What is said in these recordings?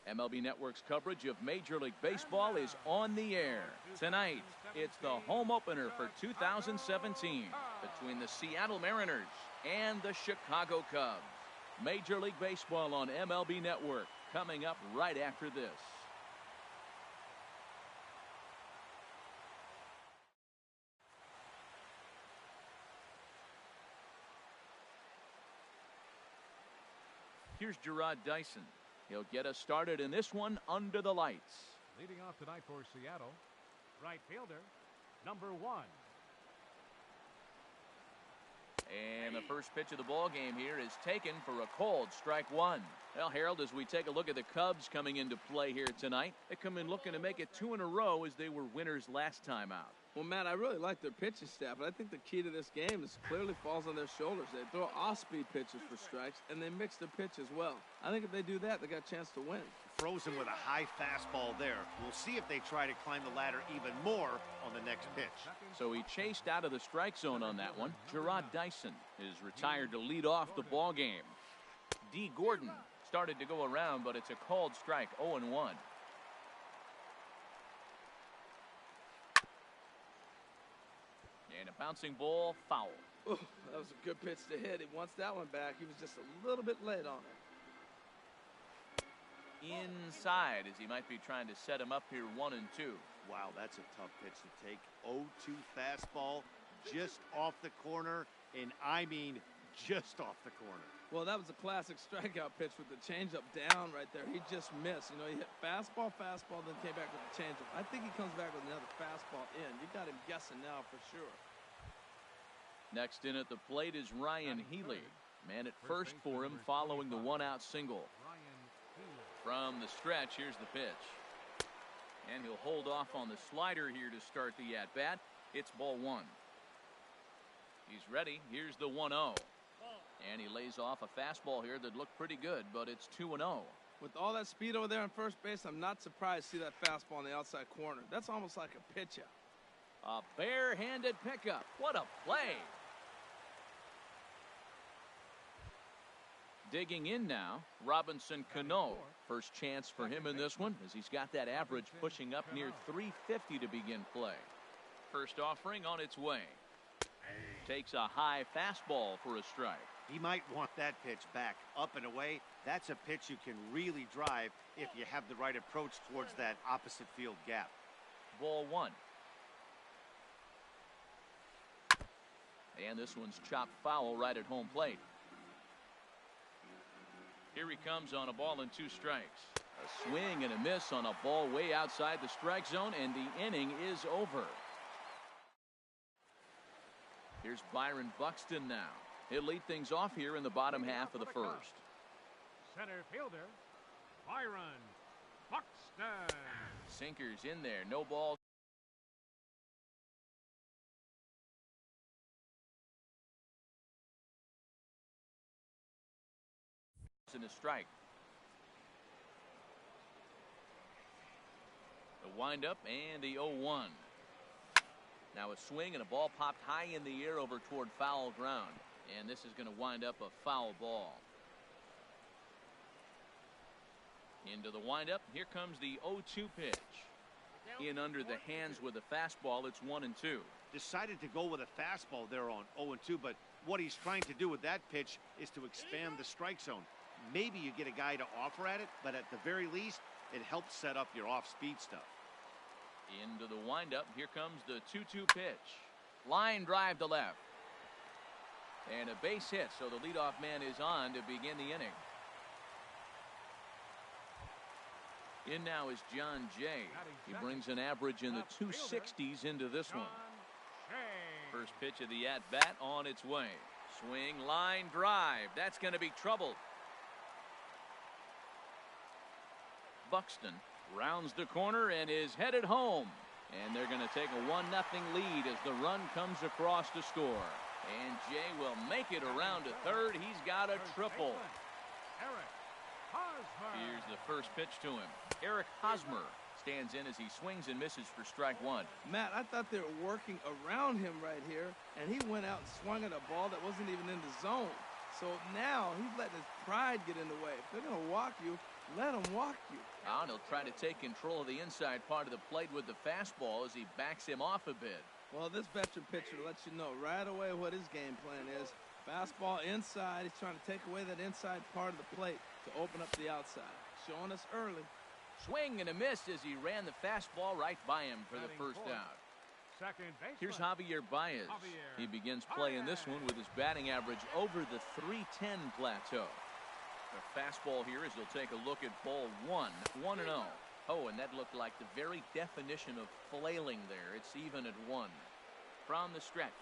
MLB Network's coverage of Major League Baseball is on the air. Tonight, it's the home opener for 2017 between the Seattle Mariners and the Chicago Cubs. Major League Baseball on MLB Network coming up right after this. Here's Gerard Dyson. He'll get us started in this one under the lights. Leading off tonight for Seattle, right fielder, number 1. And the first pitch of the ball game here is taken for a called strike one. Well, Harold, as we take a look at the Cubs coming into play here tonight, they come in looking to make it 2 in a row as they were winners last time out. Well, Matt, I really like their pitching staff, but I think the key to this game is clearly falls on their shoulders. They throw off-speed pitches for strikes, and they mix the pitch as well. I think if they do that, they got a chance to win. Throws him with a high fastball there. We'll see if they try to climb the ladder even more on the next pitch. So he chased out of the strike zone on that one. Gerard Dyson is retired to lead off the ball game. D. Gordon started to go around, but it's a called strike, 0-1. And a bouncing ball, foul. Ooh, that was a good pitch to hit. He wants that one back. He was just a little bit late on it. Inside, as he might be trying to set him up here, 1-2. Wow, that's a tough pitch to take. 0-2 fastball, just off the corner, and I mean just off the corner. Well, that was a classic strikeout pitch with the changeup down right there. He just missed. You know, he hit fastball, then came back with the changeup. I think he comes back with another fastball in. You got him guessing now for sure. Next in at the plate is Ryan Healy. Man at first for him following the one-out single. From the stretch, here's the pitch. And he'll hold off on the slider here to start the at-bat. It's ball 1. He's ready. Here's the 1-0. And he lays off a fastball here that looked pretty good, but it's 2-0. With all that speed over there on first base, I'm not surprised to see that fastball on the outside corner. That's almost like a pitch out. A bare-handed pickup. What a play. Digging in now, Robinson Cano. First chance for him in this one, as he's got that average pushing up near 350 to begin play. First offering on its way. Takes a high fastball for a strike. He might want that pitch back, up and away. That's a pitch you can really drive if you have the right approach towards that opposite field gap. Ball 1. And this one's chopped foul right at home plate. Here he comes on a ball and 2 strikes. A swing and a miss on a ball way outside the strike zone, and the inning is over. Here's Byron Buxton now. He'll lead things off here in the bottom half of the first. Center fielder, Byron Buxton. Sinkers in there, no ball. And a strike. The windup and the 0-1. Now a swing and a ball popped high in the air over toward foul ground. And this is going to wind up a foul ball. Into the windup. Here comes the 0-2 pitch. In under the hands with a fastball. It's 1-2. Decided to go with a fastball there on 0-2, but what he's trying to do with that pitch is to expand the strike zone. Maybe you get a guy to offer at it, but at the very least, it helps set up your off-speed stuff. Into the windup. Here comes the 2-2 pitch. Line drive to left. And a base hit, so the leadoff man is on to begin the inning. In now is John Jay. He brings an average in the 260s into this one. First pitch of the at-bat on its way. Swing, line drive. That's going to be trouble. Buxton rounds the corner and is headed home. And they're going to take a 1-0 lead as the run comes across to score. And Jay will make it around to third. He's got a triple. Here's the first pitch to him. Eric Hosmer stands in as he swings and misses for strike 1. Matt, I thought they were working around him right here, and he went out and swung at a ball that wasn't even in the zone. So now he's letting his pride get in the way. If they're going to walk you, let them walk you. And he'll try to take control of the inside part of the plate with the fastball as he backs him off a bit. Well, this veteran pitcher lets you know right away what his game plan is. Fastball inside. He's trying to take away that inside part of the plate to open up the outside. Showing us early. Swing and a miss as he ran the fastball right by him for the first out. Second baseman. Here's Javier Baez. He begins play in this one with his batting average over the .310 plateau. The fastball here as he'll take a look at ball one, 1-0. Oh, and that looked like the very definition of flailing there. It's even at 1. From the stretch.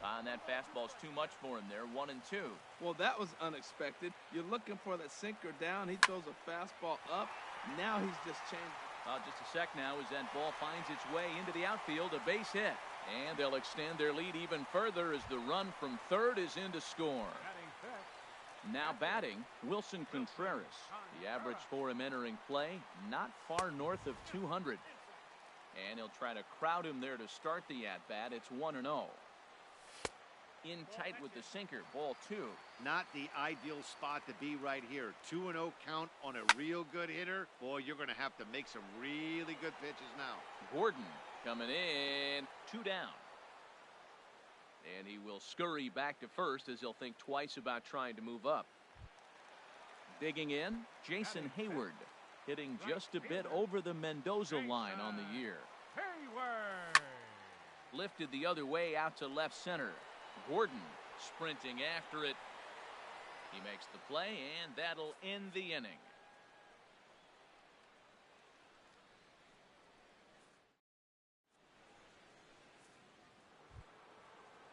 And that fastball's too much for him there, 1-2. Well, that was unexpected. You're looking for that sinker down. He throws a fastball up. Now he's just changing. Just a sec now as that ball finds its way into the outfield, a base hit. And they'll extend their lead even further as the run from third is in to score. Now batting, Wilson Contreras. The average for him entering play, not far north of 200. And he'll try to crowd him there to start the at-bat. It's 1-0. In tight with the sinker, ball 2. Not the ideal spot to be right here. 2-0 count on a real good hitter. Boy, you're going to have to make some really good pitches now. Gordon coming in, 2 down. And he will scurry back to first as he'll think twice about trying to move up. Digging in, Jason Hayward, hitting just a bit over the Mendoza line on the year. Hayward. Lifted the other way out to left center. Gordon sprinting after it. He makes the play, and that'll end the inning.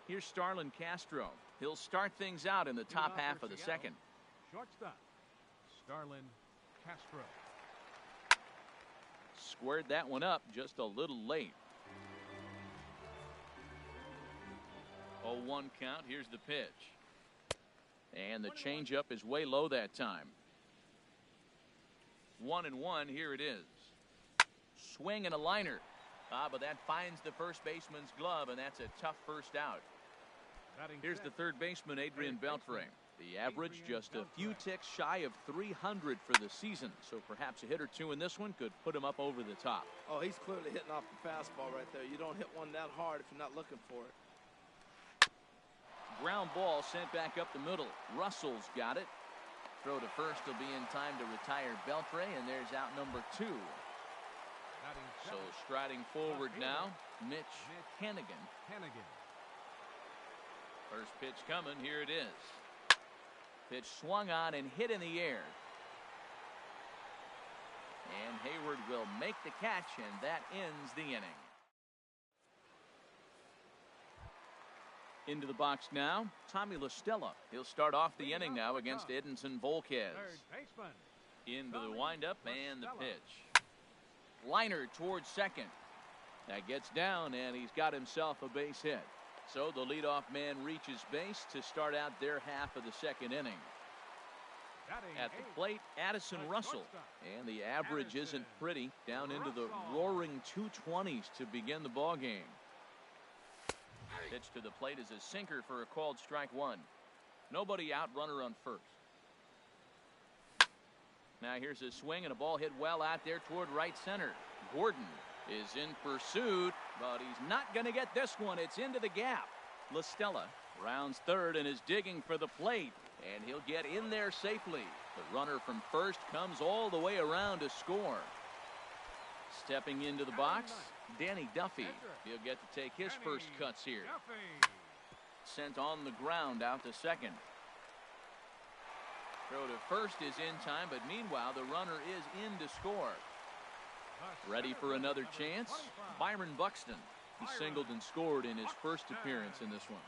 Here's Starlin Castro. He'll start things out in the top half of the second. Shortstop, Starlin Castro. Squared that one up just a little late. 0-1 count. Here's the pitch. And the changeup is way low that time. 1-1. Here it is. Swing and a liner. But that finds the first baseman's glove, and that's a tough first out. Here's the third baseman, Adrian Beltre. The average just a few ticks shy of 300 for the season, so perhaps a hit or two in this one could put him up over the top. Oh, he's clearly hitting off the fastball right there. You don't hit one that hard if you're not looking for it. Ground ball sent back up the middle. Russell's got it. Throw to first will be in time to retire Beltre, and there's out number 2. So striding forward now, Mitch Hannigan. First pitch coming. Here it is. Pitch swung on and hit in the air. And Hayward will make the catch, and that ends the inning. Into the box now, Tommy La Stella. He'll start off the inning now against Edinson Volquez. Into the windup and the pitch. Liner towards second. That gets down, and he's got himself a base hit. So the leadoff man reaches base to start out their half of the second inning. At the plate, Addison Russell. And the average isn't pretty, down into the roaring 220s to begin the ball game. Pitch to the plate is a sinker for a called strike 1. Nobody out, runner on first. Now here's a swing and a ball hit well out there toward right center. Gordon is in pursuit, but he's not going to get this one. It's into the gap. La Stella rounds third and is digging for the plate, and he'll get in there safely. The runner from first comes all the way around to score. Stepping into the box, Danny Duffy. He'll get to take his first cuts here. Sent on the ground out to second. Throw to first is in time, but meanwhile the runner is in to score. Ready for another chance? Byron Buxton. He singled and scored in his first appearance in this one.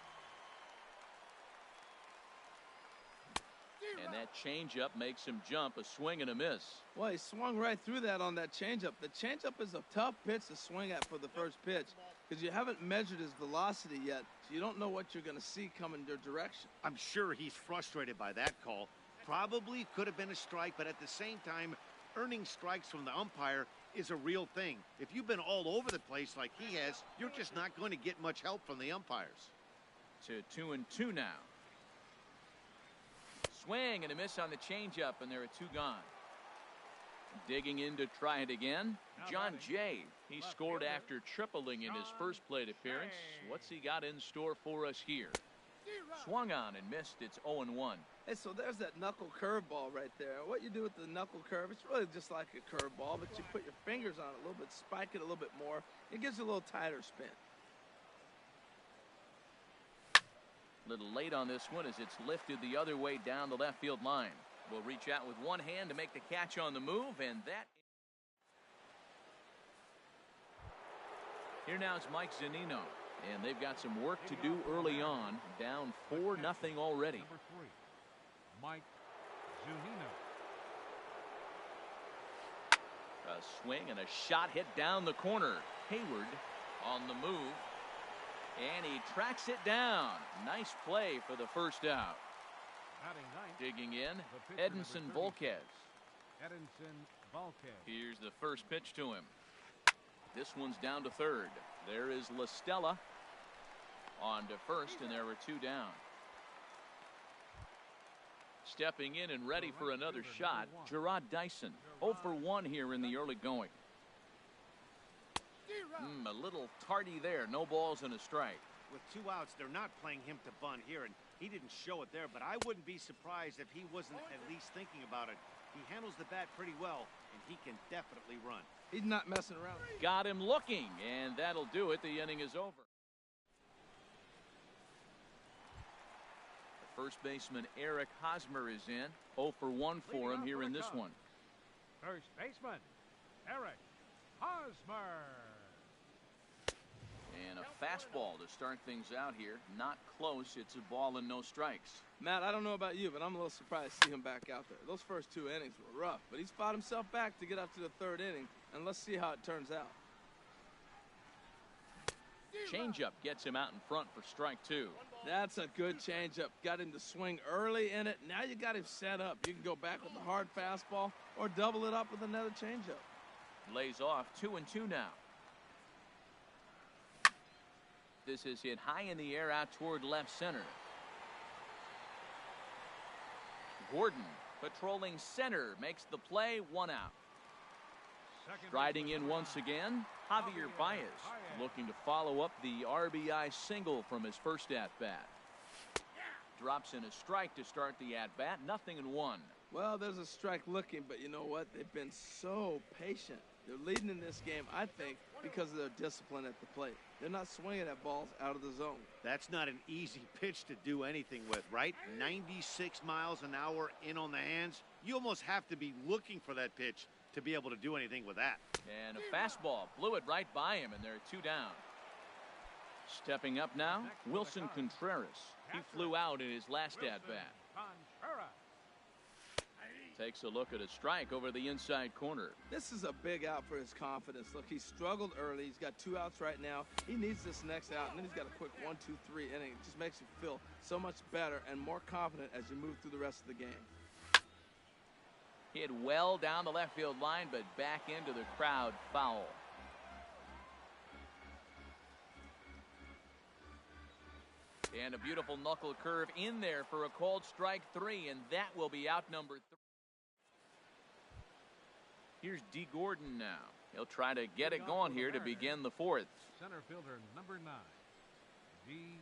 And that changeup makes him jump, a swing and a miss. Well, he swung right through that on that changeup. The changeup is a tough pitch to swing at for the first pitch because you haven't measured his velocity yet, so you don't know what you're going to see coming your direction. I'm sure he's frustrated by that call. Probably could have been a strike, but at the same time, earning strikes from the umpire is a real thing. If you've been all over the place like he has, you're just not going to get much help from the umpires. To 2-2 now. Swing and a miss on the changeup, and there are two gone. Digging in to try it again, John Jay. He scored after tripling in his first plate appearance. What's he got in store for us here? Swung on and missed. It's 0-1. Hey, so there's that knuckle curveball right there. What you do with the knuckle curve, it's really just like a curveball, but you put your fingers on it a little bit, spike it a little bit more. It gives you a little tighter spin. A little late on this one as it's lifted the other way down the left field line. Will reach out with one hand to make the catch on the move, and that. Here now is Mike Zunino, and they've got some work to do early on. Down 4-0 already. Number 3, Mike Zunino. A swing and a shot hit down the corner. Hayward on the move, and he tracks it down. Nice play for the first out. Batting ninth, Digging in, the pitcher, Edinson number 30, Volquez. Edinson Volquez. Here's the first pitch to him. This one's down to third. There is La Stella on to first, and there were two down. Stepping in and ready for another shot, Gerard Dyson. 0 for 1 here in the early going. A little tardy there. No balls and a strike. With 2 outs, they're not playing him to bunt here, and he didn't show it there, but I wouldn't be surprised if he wasn't at least thinking about it. He handles the bat pretty well, and he can definitely run. He's not messing around. Got him looking, and that'll do it. The inning is over. The first baseman Eric Hosmer is in. 0 for 1 for him here in this one. First baseman, Eric Hosmer. And a fastball to start things out here. Not close. It's a ball and no strikes. Matt, I don't know about you, but I'm a little surprised to see him back out there. Those first 2 innings were rough, but he's fought himself back to get up to the 3rd inning, and let's see how it turns out. Changeup gets him out in front for strike 2. That's a good changeup. Got him to swing early in it. Now you got him set up. You can go back with a hard fastball or double it up with another changeup. Lays off 2-2 now. This is hit high in the air out toward left center. Gordon patrolling center makes the play. 1 out. Striding in once again, Javier Baez looking to follow up the RBI single from his first at-bat. Drops in a strike to start the at-bat. 0-1. Well, there's a strike looking, but you know what? They've been so patient. They're leading in this game, I think, because of their discipline at the plate. They're not swinging at balls out of the zone. That's not an easy pitch to do anything with, right? 96 miles an hour in on the hands. You almost have to be looking for that pitch to be able to do anything with that. And a fastball blew it right by him, and there are 2 down. Stepping up now, Wilson Contreras. He flew out in his last at-bat. Takes a look at a strike over the inside corner. This is a big out for his confidence. Look, he struggled early. He's got 2 outs right now. He needs this next out, and then he's got a quick 1, 2, 3 inning. It just makes you feel so much better and more confident as you move through the rest of the game. Hit well down the left field line, but back into the crowd, foul. And a beautiful knuckle curve in there for a called strike 3, and that will be out number 3. Here's D. Gordon now. He'll try to get it going here to begin the 4th. Center fielder number 9, D.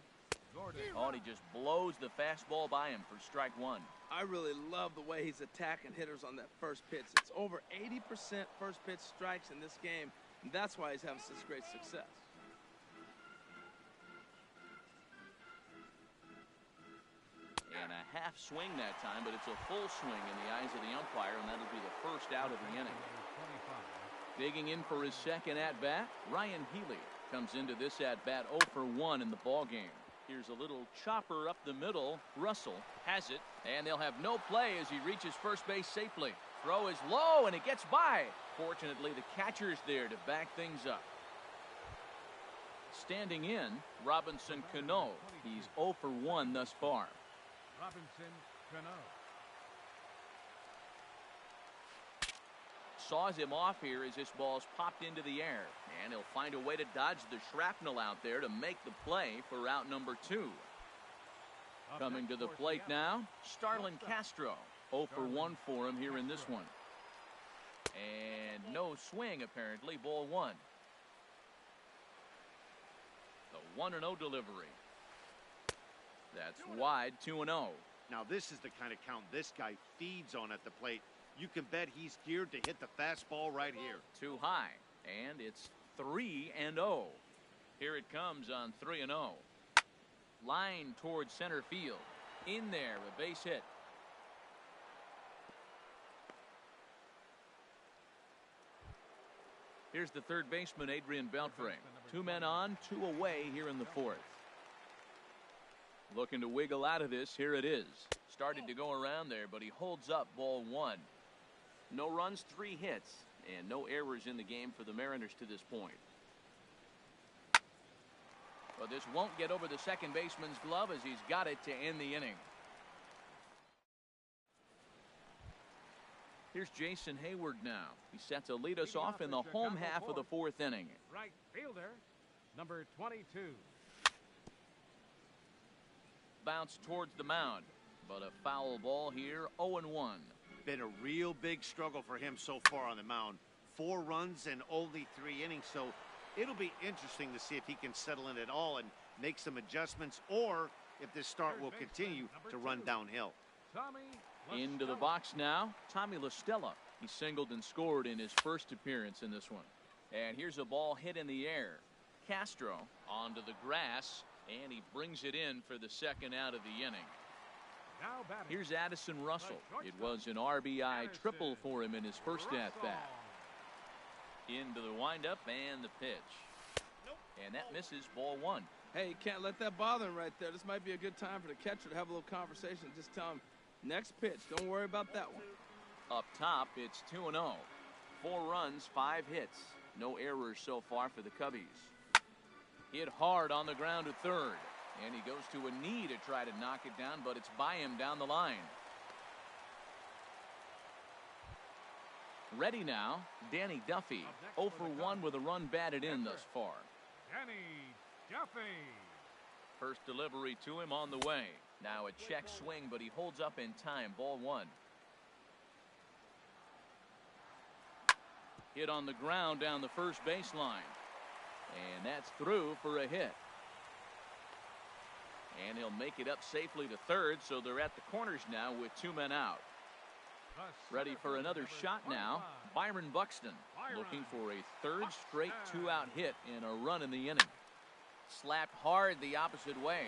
Gordon. Oh, and he just blows the fastball by him for strike 1. I really love the way he's attacking hitters on that first pitch. It's over 80% first pitch strikes in this game, and that's why he's having such great success. And a half swing that time, but it's a full swing in the eyes of the umpire, and that'll be the first out of the inning. Digging in for his second at-bat, Ryan Healy comes into this at-bat 0 for 1 in the ballgame. Here's a little chopper up the middle. Russell has it, and they'll have no play as he reaches first base safely. Throw is low, and it gets by. Fortunately, the catcher's there to back things up. Standing in, Robinson Cano. He's 0 for 1 thus far. Robinson Cano. Saws him off here as this ball's popped into the air. And he'll find a way to dodge the shrapnel out there to make the play for out number 2. Coming to the plate now, Starlin Castro. 0 for 1 for him here in this one. And no swing, apparently. Ball 1. The 1-0 delivery. That's wide, 2-0. Now, this is the kind of count this guy feeds on at the plate. You can bet he's geared to hit the fastball right here. Too high, and it's 3-0. Here it comes on 3-0. Line towards center field. In there, a base hit. Here's the third baseman, Adrian Beltre. 2 men on, 2 away here in the 4th. Looking to wiggle out of this. Here it is. Started to go around there, but he holds up ball 1. No runs, 3 hits, and no errors in the game for the Mariners to this point. But this won't get over the second baseman's glove as he's got it to end the inning. Here's Jason Hayward now. He's set to lead us off in the home half of the 4th inning. Right fielder, number 22. Bounce towards the mound, but a foul ball here, 0-1. Been a real big struggle for him so far on the mound. 4 runs and only 3 innings, so it'll be interesting to see if he can settle in at all and make some adjustments, or if this start will continue to run downhill. Into the box now, Tommy La Stella. He singled and scored in his first appearance in this one. And here's a ball hit in the air. Castro onto the grass, and he brings it in for the second out of the inning. Here's Addison Russell. It was an RBI triple for him in his first at-bat. Into the windup and the pitch. And that misses, ball 1. Hey, you can't let that bother him right there. This might be a good time for the catcher to have a little conversation. Just tell him, next pitch. Don't worry about that one. Up top, it's 2-0. 4 runs, 5 hits. No errors so far for the Cubbies. Hit hard on the ground to third. And he goes to a knee to try to knock it down, but it's by him down the line. Ready now, Danny Duffy. 0 for 1 with a run batted in thus far. Danny Duffy. First delivery to him on the way. Now a check swing, but he holds up in time. Ball 1. Hit on the ground down the first baseline. And that's through for a hit. And he'll make it up safely to third, so they're at the corners now with 2 men out. Ready for another shot now. Byron Buxton looking for a third straight 2-out hit and a run in the inning. Slapped hard the opposite way.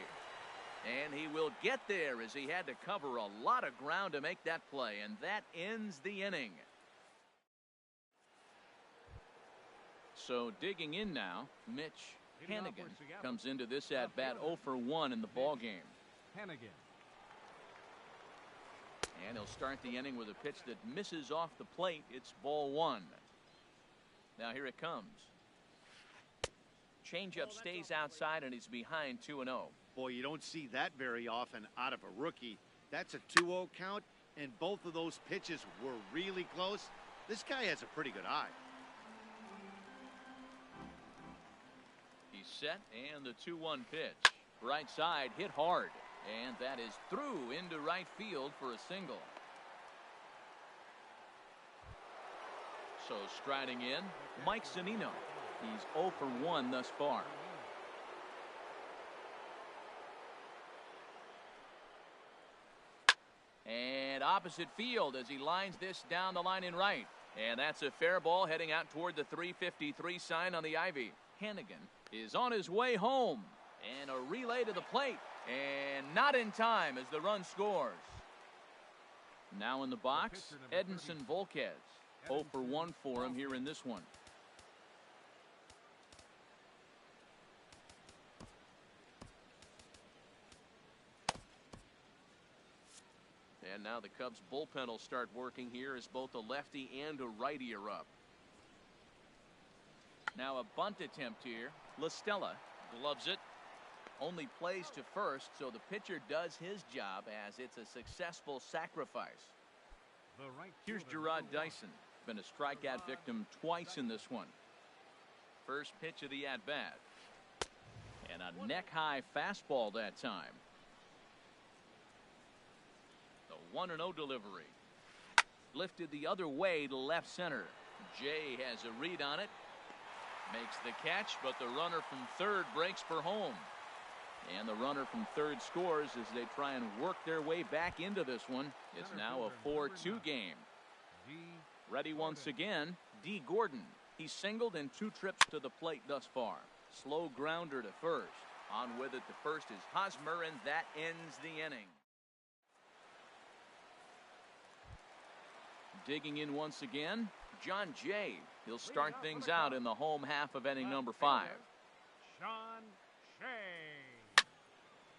And he will get there as he had to cover a lot of ground to make that play. And that ends the inning. So digging in now, Mitch Hannigan comes into this at-bat 0 for 1 in the ballgame. Hannigan. And he'll start the inning with a pitch that misses off the plate. It's ball 1. Now here it comes. Changeup stays outside and he's behind 2-0. Boy, you don't see that very often out of a rookie. That's a 2-0 count, and both of those pitches were really close. This guy has a pretty good eye. He's set, and the 2-1 pitch. Right side hit hard, and that is through into right field for a single. So striding in, Mike Zunino. He's 0 for 1 thus far. And opposite field as he lines this down the line in right. And that's a fair ball heading out toward the 353 sign on the ivy. Hannigan is on his way home. And a relay to the plate. And not in time as the run scores. Now in the box, Edinson Volquez. 0 for 1 for him here in this one. And now the Cubs bullpen will start working here as both a lefty and a righty are up. Now a bunt attempt here. La Stella gloves it. Only plays to first, so the pitcher does his job as it's a successful sacrifice. Here's Gerard Dyson. Been a strikeout victim twice in this one. First pitch of the at-bat. And a neck-high fastball that time. 1-0 delivery. Lifted the other way to left center. Jay has a read on it. Makes the catch, but the runner from third breaks for home. And the runner from third scores as they try and work their way back into this one. It's now a 4-2 game. Ready once again, D. Gordon. He's singled in 2 trips to the plate thus far. Slow grounder to first. On with it to first is Hosmer, and that ends the inning. Digging in once again, John Jay. He'll start things out in the home half of inning number 5. John Jay.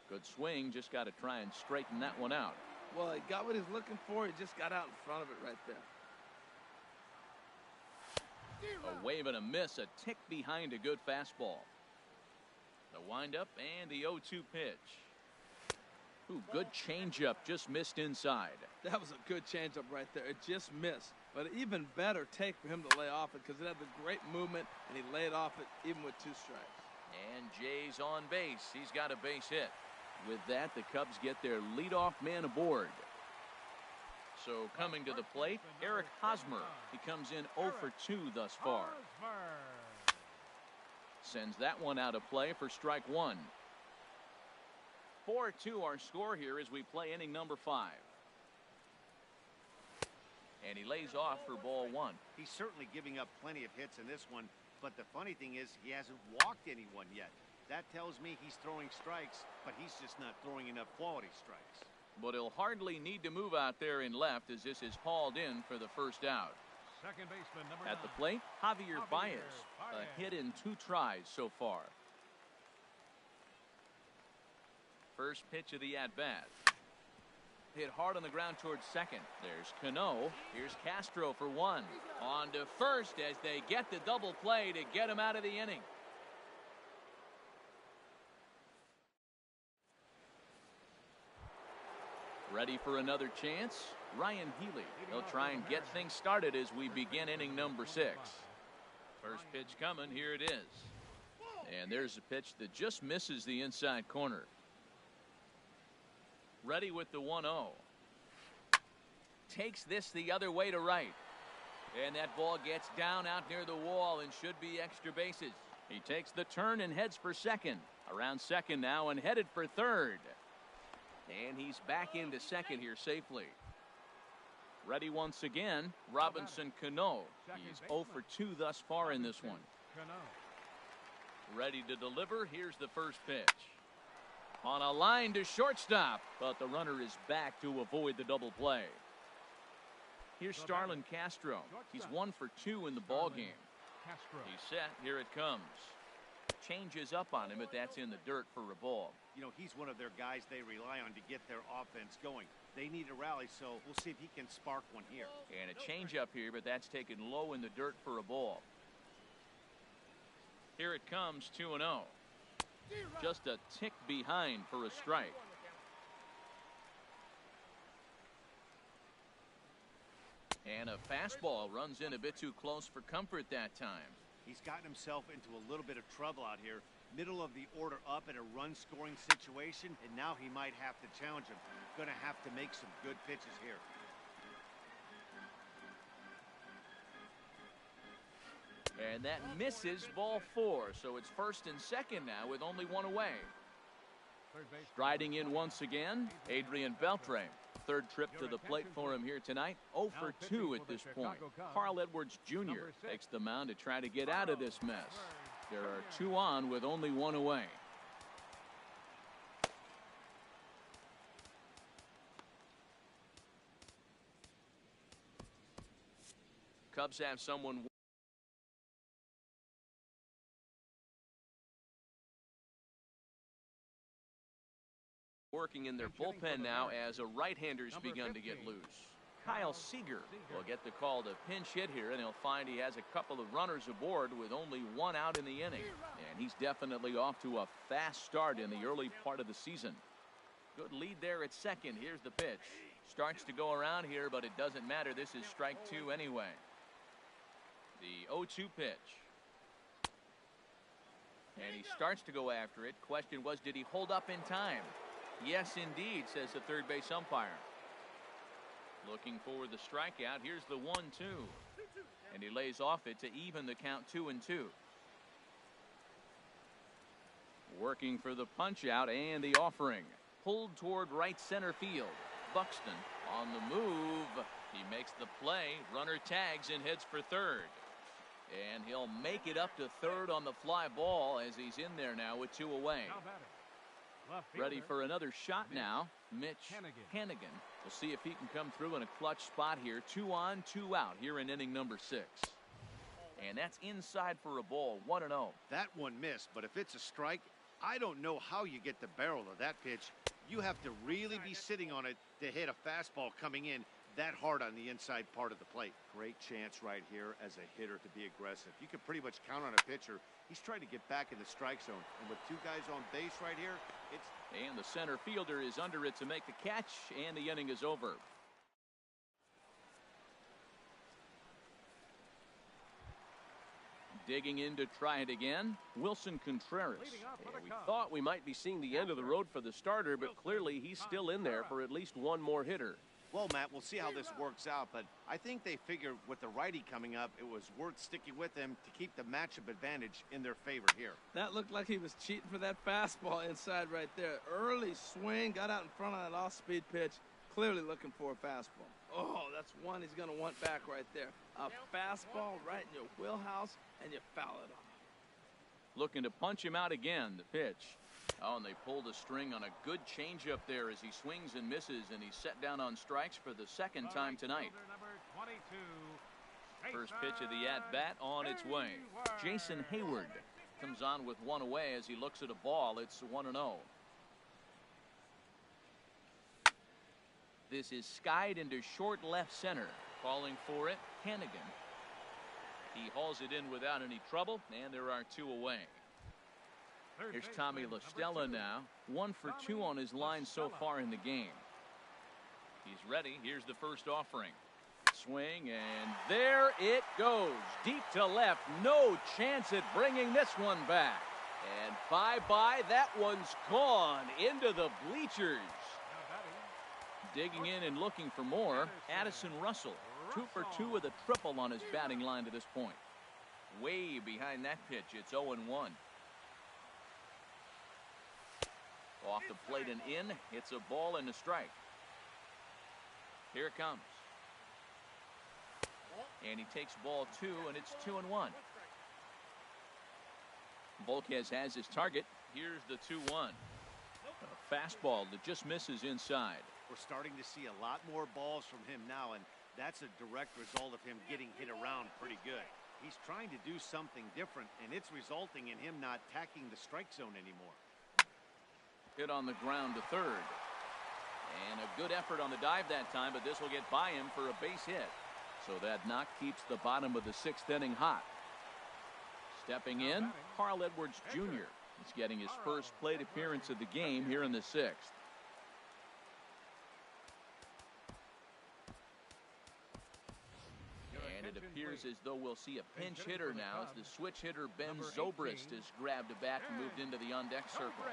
Good swing, just got to try and straighten that one out. Well, he got what he's looking for. He just got out in front of it right there. A wave and a miss, a tick behind a good fastball. The windup and the 0-2 pitch. Ooh, good changeup, just missed inside. That was a good changeup right there. It just missed. But an even better take for him to lay off it because it had the great movement, and he laid off it even with 2 strikes. And Jay's on base. He's got a base hit. With that, the Cubs get their leadoff man aboard. So coming to the plate, Eric Hosmer. He comes in 0 for 2 thus far. Sends that one out of play for strike 1. 4-2 our score here as we play inning number 5. And he lays off for ball 1. He's certainly giving up plenty of hits in this one, but the funny thing is he hasn't walked anyone yet. That tells me he's throwing strikes, but he's just not throwing enough quality strikes. But he'll hardly need to move out there in left as this is hauled in for the first out. Second baseman, number At the 9. plate, Javier Baez. A hit in 2 tries so far. First pitch of the at-bat. Hit hard on the ground towards second. There's Cano. Here's Castro for 1. On to first as they get the double play to get him out of the inning. Ready for another chance? Ryan Healy. He'll try and get things started as we begin inning number 6. First pitch coming. Here it is. And there's a pitch that just misses the inside corner. Ready with the 1-0. Takes this the other way to right. And that ball gets down out near the wall and should be extra bases. He takes the turn and heads for second. Around second now and headed for third. And he's back into second here safely. Ready once again, Robinson Cano. He's 0 for 2 thus far in this one. Ready to deliver. Here's the first pitch. On a line to shortstop, but the runner is back to avoid the double play. Here's Starlin Castro. He's 1 for 2 in the ball game. He's set. Here it comes. Changes up on him, but that's in the dirt for a ball. You know, he's one of their guys they rely on to get their offense going. They need a rally, so we'll see if he can spark one here. And a changeup here, but that's taken low in the dirt for a ball. Here it comes, 2-0. Just a tick behind for a strike. And a fastball runs in a bit too close for comfort that time. He's gotten himself into a little bit of trouble out here. Middle of the order up in a run-scoring situation, and now he might have to challenge him. Going to have to make some good pitches here. And that misses ball 4, so it's first and second now with only 1 away. Striding in once again, Adrian Beltre. Third trip to the plate for him here tonight. 0 for 2 at this point. Carl Edwards Jr. takes the mound to try to get out of this mess. There are 2 on with only 1 away. Cubs have someone working in their bullpen now as a right-hander's begun to get loose. Kyle Seager will get the call to pinch hit here, and he'll find he has a couple of runners aboard with only 1 out in the inning. And he's definitely off to a fast start in the early part of the season. Good lead there at second. Here's the pitch. Starts to go around here, but it doesn't matter. This is strike 2 anyway. The 0-2 pitch. And he starts to go after it. Question was, did he hold up in time? Yes, indeed, says the third base umpire. Looking for the strikeout. Here's the 1-2. And he lays off it to even the count 2-2. Working for the punch out and the offering. Pulled toward right center field. Buxton on the move. He makes the play. Runner tags and heads for third. And he'll make it up to third on the fly ball as he's in there now with 2 away. Ready for another shot now. Mitch Hannigan. We'll see if he can come through in a clutch spot here. 2 on, 2 out here in inning number 6. And that's inside for a ball. 1-0. That one missed, but if it's a strike, I don't know how you get the barrel of that pitch. You have to really be sitting on it to hit a fastball coming in that hard on the inside part of the plate. Great chance right here as a hitter to be aggressive. You can pretty much count on a pitcher. He's trying to get back in the strike zone. And with 2 guys on base right here, it's... And the center fielder is under it to make the catch, and the inning is over. Digging in to try it again, Wilson Contreras. Yeah, we thought we might be seeing the end of the road for the starter, but clearly he's still in there for at least 1 more hitter. Well, Matt, we'll see how this works out, but I think they figured with the righty coming up, it was worth sticking with him to keep the matchup advantage in their favor here. That looked like he was cheating for that fastball inside right there. Early swing, got out in front of that off-speed pitch, clearly looking for a fastball. Oh, that's one he's going to want back right there. A fastball right in your wheelhouse, and you foul it off. Looking to punch him out again, the pitch. Oh, and they pulled a string on a good changeup there as he swings and misses, and he's set down on strikes for the 2nd time tonight. First pitch of the at-bat on its way. Jason Hayward comes on with 1 away as he looks at a ball. It's 1-0. This is skied into short left center. Calling for it, Hannigan. He hauls it in without any trouble, and there are 2 away. Here's Tommy La Stella now. 1 for 2 on his line so far in the game. He's ready. Here's the first offering. Swing, and there it goes. Deep to left. No chance at bringing this one back. And bye-bye. That one's gone into the bleachers. Digging in and looking for more, Addison Russell. 2 for 2 with a triple on his batting line to this point. Way behind that pitch. It's 0-1. Off the plate and in. It's a ball and a strike. Here it comes. And he takes ball 2, and it's 2-1. Volquez has his target. Here's the 2-1. A fastball that just misses inside. We're starting to see a lot more balls from him now, and that's a direct result of him getting hit around pretty good. He's trying to do something different, and it's resulting in him not tacking the strike zone anymore. Hit on the ground to third. And a good effort on the dive that time, but this will get by him for a base hit. So that knock keeps the bottom of the 6th inning hot. Stepping in, Carl Edwards Jr. He's getting his first plate appearance of the game here in the 6th. And it appears as though we'll see a pinch hitter now as the switch hitter Ben Zobrist has grabbed a bat and moved into the on-deck circle.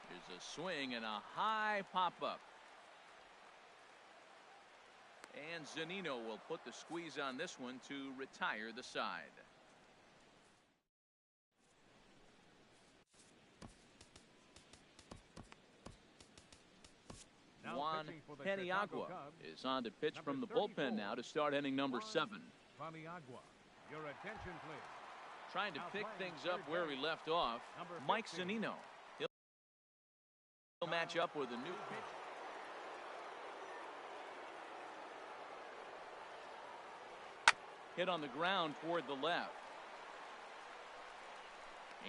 Here's a swing and a high pop-up. And Zunino will put the squeeze on this one to retire the side. Juan Paniagua is on to pitch from the bullpen now to start inning number 7. Your attention, please. Trying to pick things up where we left off, Mike Zunino. He'll match up with a new pitch. Hit on the ground toward the left.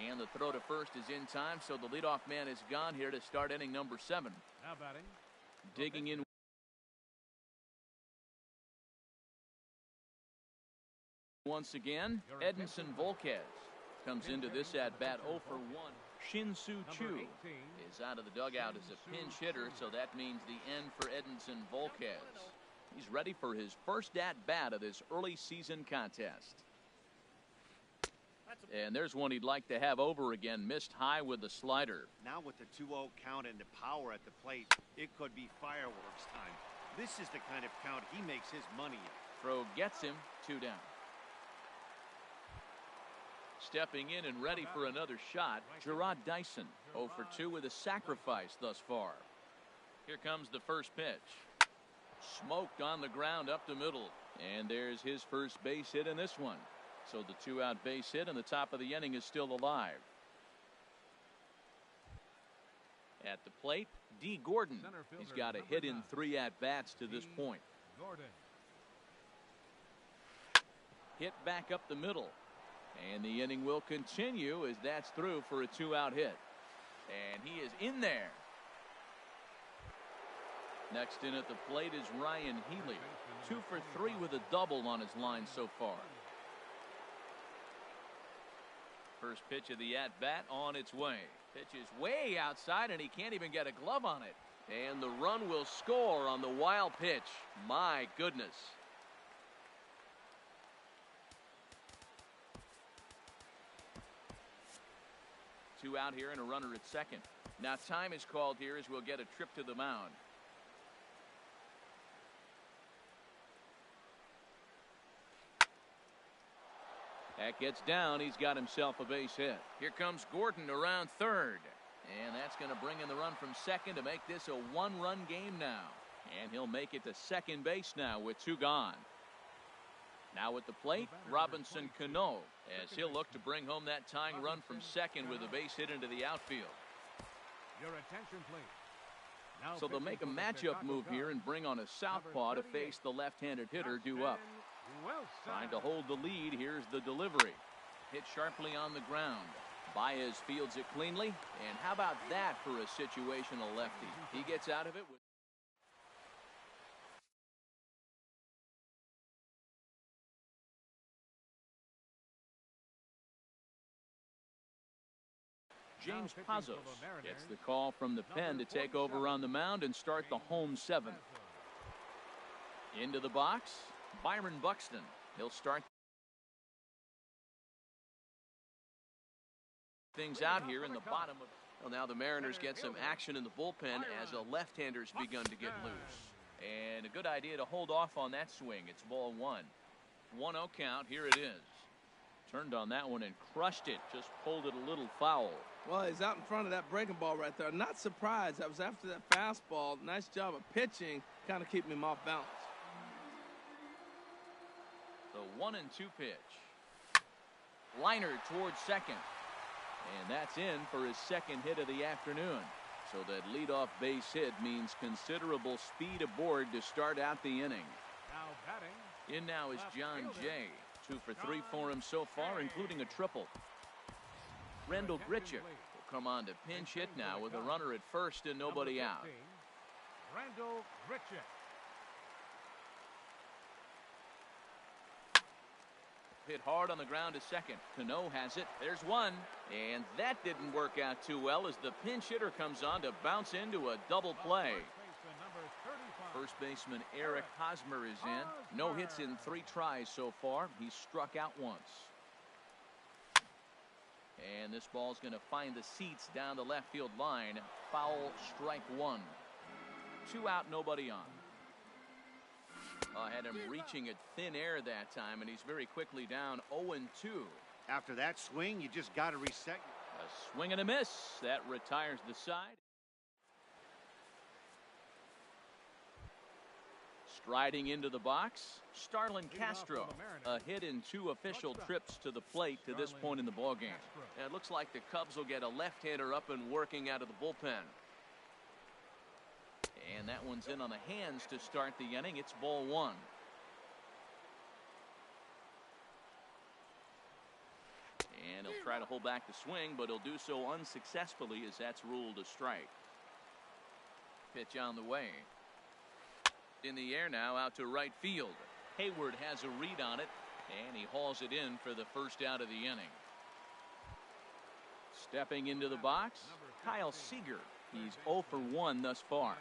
And the throw to first is in time, so the leadoff man is gone here to start inning number 7. Now batting. Digging in once again, Edinson Volquez comes into this at bat 0 for 1. Shin-Soo Choo is out of the dugout as a pinch hitter, so that means the end for Edinson Volquez. He's ready for his first at bat of this early season contest. And there's one he'd like to have over again. Missed high with the slider. Now with the 2-0 count and the power at the plate, it could be fireworks time. This is the kind of count he makes his money in. Throw gets him, 2 down. Stepping in and ready for another shot, Gerard Dyson, 0 for 2 with a sacrifice thus far. Here comes the first pitch. Smoked on the ground up the middle. And there's his first base hit in this one. So the 2-out base hit and the top of the inning is still alive. At the plate, D. Gordon. He's got a hit in 3 at-bats to this point. Hit back up the middle. And the inning will continue as that's through for a 2-out hit. And he is in there. Next in at the plate is Ryan Healy. 2 for 3 with a double on his line so far. First pitch of the at-bat on its way. Pitch is way outside and he can't even get a glove on it. And the run will score on the wild pitch. My goodness. Two out here and a runner at second. Now time is called here as we'll get a trip to the mound. That gets down. He's got himself a base hit. Here comes Gordon around third. And that's going to bring in the run from second to make this a 1-run game now. And he'll make it to second base now with 2 gone. Now at the plate, Robinson Cano, as he'll look to bring home that tying run from second with a base hit into the outfield. Your attention, please. So they'll make a matchup move here and bring on a southpaw to face the left-handed hitter due up. Trying to hold the lead. Here's the delivery. Hit sharply on the ground. Baez fields it cleanly. And how about that for a situational lefty? He gets out of it with James Pazos gets the call from the pen to take over on the mound and start the home 7th. Into the box, Byron Buxton. He'll start things out here in the bottom of. Well, now the Mariners get some action in the bullpen as a left-hander's begun to get loose. And a good idea to hold off on that swing. It's ball 1. 1-0 count. Here it is. Turned on that one and crushed it. Just pulled it a little foul. Well, he's out in front of that breaking ball right there. Not surprised. That was after that fastball. Nice job of pitching. Kind of keeping him off balance. The 1-2 pitch. Liner towards second. And that's in for his second hit of the afternoon. So that leadoff base hit means considerable speed aboard to start out the inning. Now batting. In now is John Jay. 2 for 3 for him so far, including a triple. Rendell Grichuk will come on to pinch hit now with a runner at first and nobody out. Rendell Grichuk. Hit hard on the ground to second. Cano has it. There's one. And that didn't work out too well as the pinch hitter comes on to bounce into a double play. First baseman Eric Hosmer is in. No hits in 3 tries so far. He's struck out once. And this ball's going to find the seats down the left field line. Foul, strike 1. 2 out, nobody on. Had him reaching at thin air that time, and he's very quickly down 0-2. After that swing, you just got to reset. A swing and a miss. That retires the side. Striding into the box, Starlin Castro. A hit in 2 official trips to the plate to this point in the ballgame. And it looks like the Cubs will get a left-hander up and working out of the bullpen. And that one's in on the hands to start the inning. It's ball 1. And he'll try to hold back the swing, but he'll do so unsuccessfully as that's ruled a strike. Pitch on the way. In the air now out to right field. Hayward has a read on it, and he hauls it in for the first out of the inning. Stepping into the box, Kyle Seager. He's 0 for 1 thus far.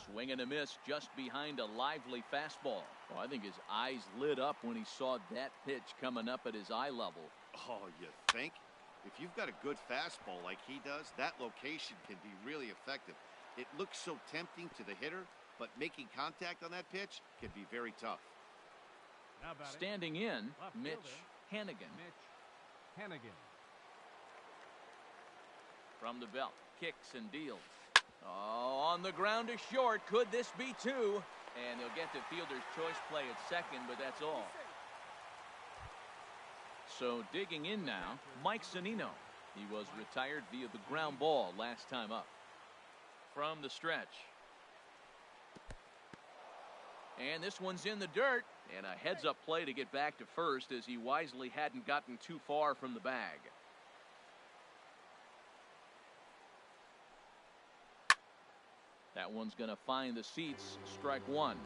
Swing and a miss just behind a lively fastball. Oh, I think his eyes lit up when he saw that pitch coming up at his eye level. Oh, you think? If you've got a good fastball like he does, that location can be really effective. It looks so tempting to the hitter, but making contact on that pitch can be very tough. Standing in, Mitch Hannigan. From the belt, kicks and deals. Oh, on the ground to short. Could this be two? And he'll get the fielder's choice play at second, but that's all. So digging in now, Mike Zunino. He was retired via the ground ball last time up. From the stretch. And this one's in the dirt. And a heads-up play to get back to first as he wisely hadn't gotten too far from the bag. That one's going to find the seats. Strike one.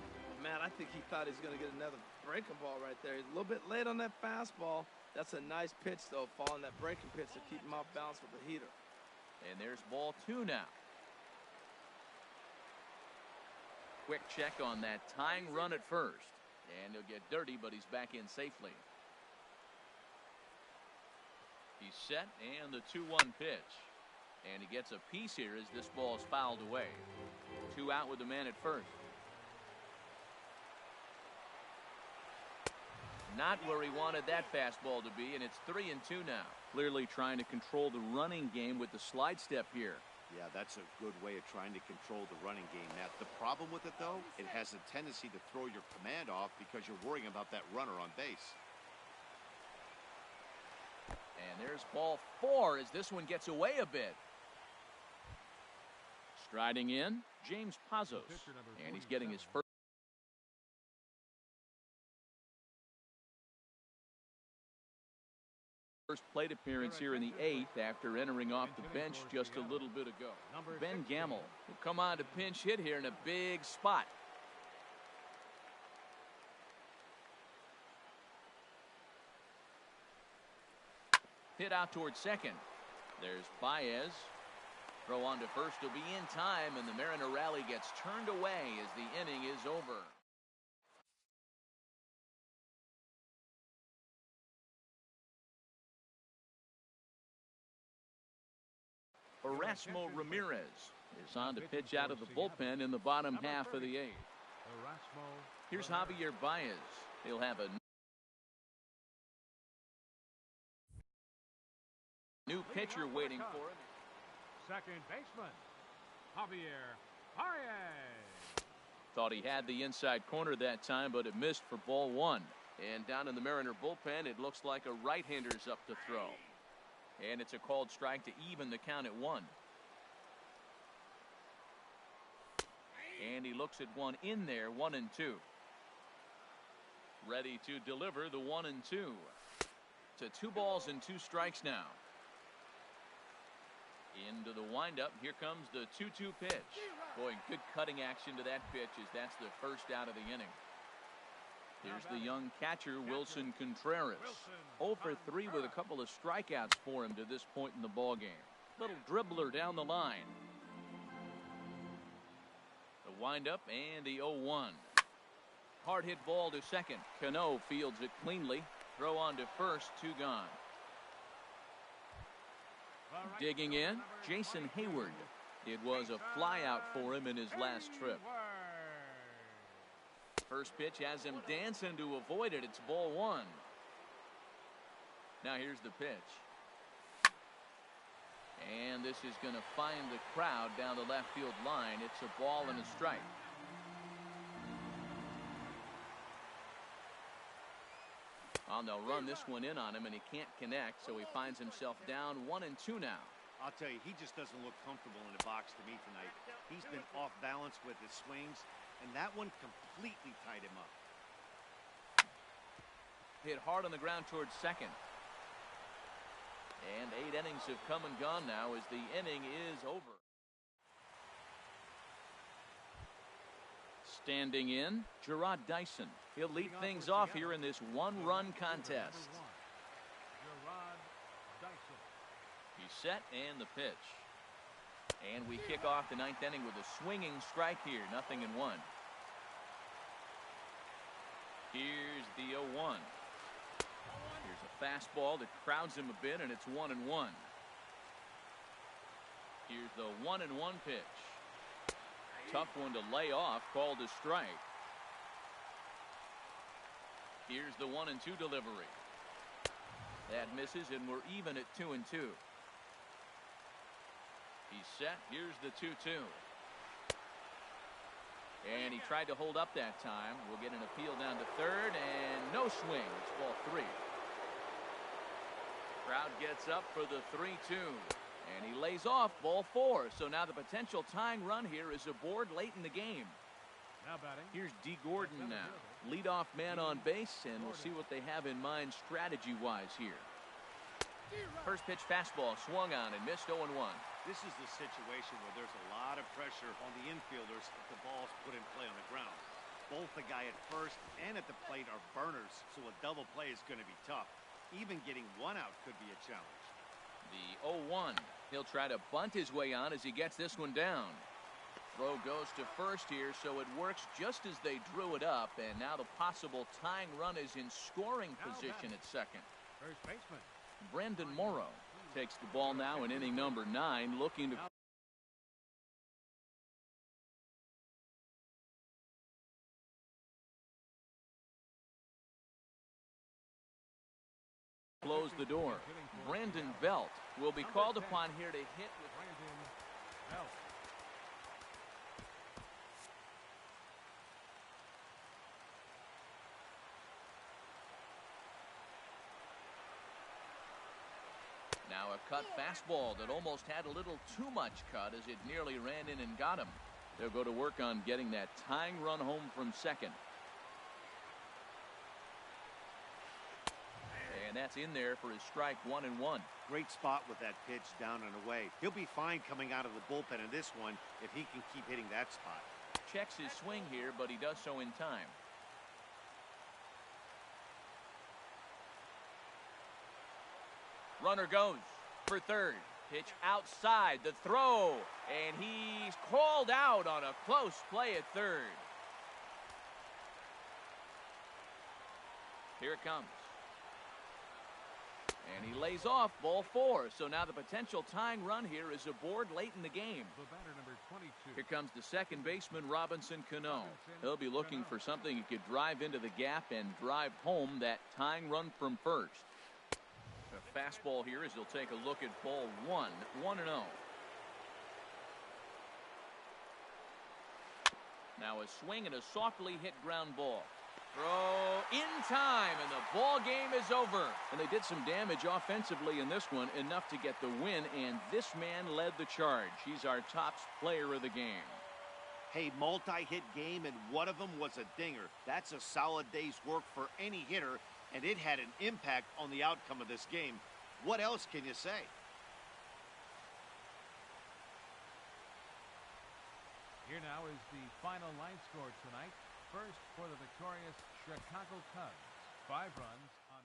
Man, I think he thought he was going to get another breaking ball right there. He's a little bit late on that fastball. That's a nice pitch, though, following that breaking pitch to keep him off balance with the heater. And there's ball two now. Quick check on that tying run at first. And he'll get dirty, but he's back in safely. He's set, and the 2-1 pitch. And he gets a piece here as this ball is fouled away. 2 out with the man at first. Not where he wanted that fastball to be, and it's 3-2 now. Clearly trying to control the running game with the slide step here. Yeah, that's a good way of trying to control the running game, Matt. The problem with it, though, it has a tendency to throw your command off because you're worrying about that runner on base. And there's ball 4 as this one gets away a bit. Striding in, James Pazos. And he's getting his first plate appearance here in the 8th after entering off the bench just a little bit ago. Ben Gamble will come on to pinch hit here in a big spot. Hit out towards second. There's Baez. Throw on to first will be in time, and the Mariner rally gets turned away as the inning is over. Erasmo Ramirez is on to pitch out of the bullpen in the bottom half of the 8th. Here's Javier Baez. He'll have a new pitcher waiting for him. Second baseman, Javier Baez. Thought he had the inside corner that time, but it missed for ball 1. And down in the Mariner bullpen, it looks like a right-hander's up to throw. And it's a called strike to even the count at 1. And he looks at one in there, 1-2. Ready to deliver the 1-2. To 2 balls and 2 strikes now. Into the windup. Here comes the 2-2 pitch. Boy, good cutting action to that pitch as that's the first out of the inning. Here's the young catcher, Wilson Contreras. 0 for 3 with a couple of strikeouts for him to this point in the ballgame. Little dribbler down the line. The windup and the 0-1. Hard hit ball to second. Cano fields it cleanly. Throw on to first, 2 gone. Digging in, Jason Hayward. It was a flyout for him in his last trip. First pitch has him dancing to avoid it. It's ball 1. Now here's the pitch. And this is going to find the crowd down the left field line. It's a ball and a strike. Well, they'll run this one in on him, and he can't connect, so he finds himself down 1-2 now. I'll tell you, he just doesn't look comfortable in the box to me tonight. He's been off balance with his swings, and that one completely tied him up. Hit hard on the ground towards second. And 8 innings have come and gone now as the inning is over. Standing in, Gerard Dyson. He'll lead things off here in this 1-run contest. He's set and the pitch. And we kick off the ninth inning with a swinging strike here. 0-1. Here's the 0-1. Here's a fastball that crowds him a bit, and it's 1-1. Here's the 1-1 pitch. Tough one to lay off, called a strike. Here's the 1-2 delivery. That misses, and we're even at 2-2. He's set. Here's the 2-2. And he tried to hold up that time. We'll get an appeal down to third, and no swing. It's ball 3. Crowd gets up for the 3-2. And he lays off, ball 4. So now the potential tying run here is aboard late in the game. Now batting. Here's D. Gordon now. Leadoff man on base, and we'll see what they have in mind strategy-wise here. First pitch fastball swung on and missed. 0-1. This is the situation where there's a lot of pressure on the infielders if the ball's put in play on the ground. Both the guy at first and at the plate are burners, so a double play is going to be tough. Even getting one out could be a challenge. The 0-1. He'll try to bunt his way on as he gets this one down. Throw goes to first here, so it works just as they drew it up, and now the possible tying run is in scoring position at second. First baseman. Brandon Morrow takes the ball now in inning number 9, looking to close the door. Brandon Belt will be called upon here to hit with Brandon Belt. now a cut fastball that almost had a little too much cut as it nearly ran in and got him. They'll go to work on getting that tying run home from second. And that's in there for his strike. 1-1. Great spot with that pitch down and away. He'll be fine coming out of the bullpen in this one if he can keep hitting that spot. Checks his swing here, but he does so in time. Runner goes for third. Pitch outside. The throw. And he's called out on a close play at third. Here it comes. And he lays off, ball 4. So now the potential tying run here is aboard late in the game. The batter, number 22. Here comes the second baseman, Robinson Cano. He'll be looking for something he could drive into the gap and drive home that tying run from first. A fastball here as he'll take a look at ball 1. 1-0. Now a swing and a softly hit ground ball. Throw in time, and the ball game is over. And they did some damage offensively in this one, enough to get the win, and this man led the charge. He's our top player of the game. Hey, multi-hit game, and one of them was a dinger. That's a solid day's work for any hitter, and it had an impact on the outcome of this game. What else can you say? Here now is the final line score tonight. First for the victorious Chicago Cubs. 5 runs on